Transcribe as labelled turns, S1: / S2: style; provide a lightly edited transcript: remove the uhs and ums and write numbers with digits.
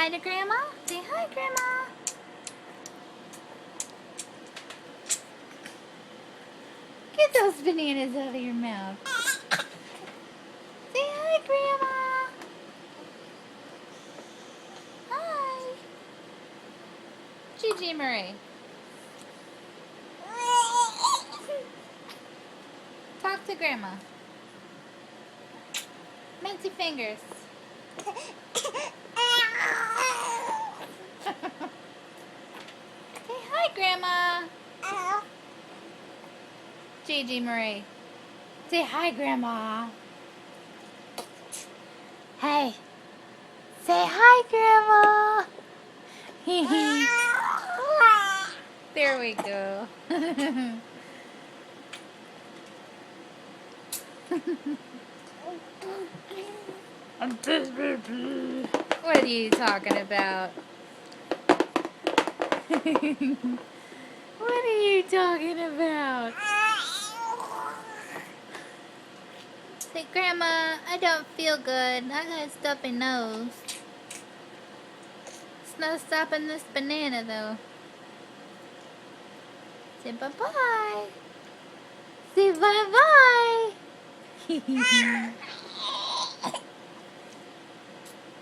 S1: hi to Grandma. Say hi, Grandma. Get those bananas out of your mouth. Say hi, Grandma. Hi. Gigi Marie. Talk to Grandma. Minty fingers. Say hi, Grandma. Gigi Marie. Say hi, Grandma. Hey. Say hi, Grandma. There we go. What are you talking about? What are you talking about? Say, Grandma, I don't feel good. I got a stuffy nose. It's no stopping this banana, though. Say bye-bye. Say bye-bye.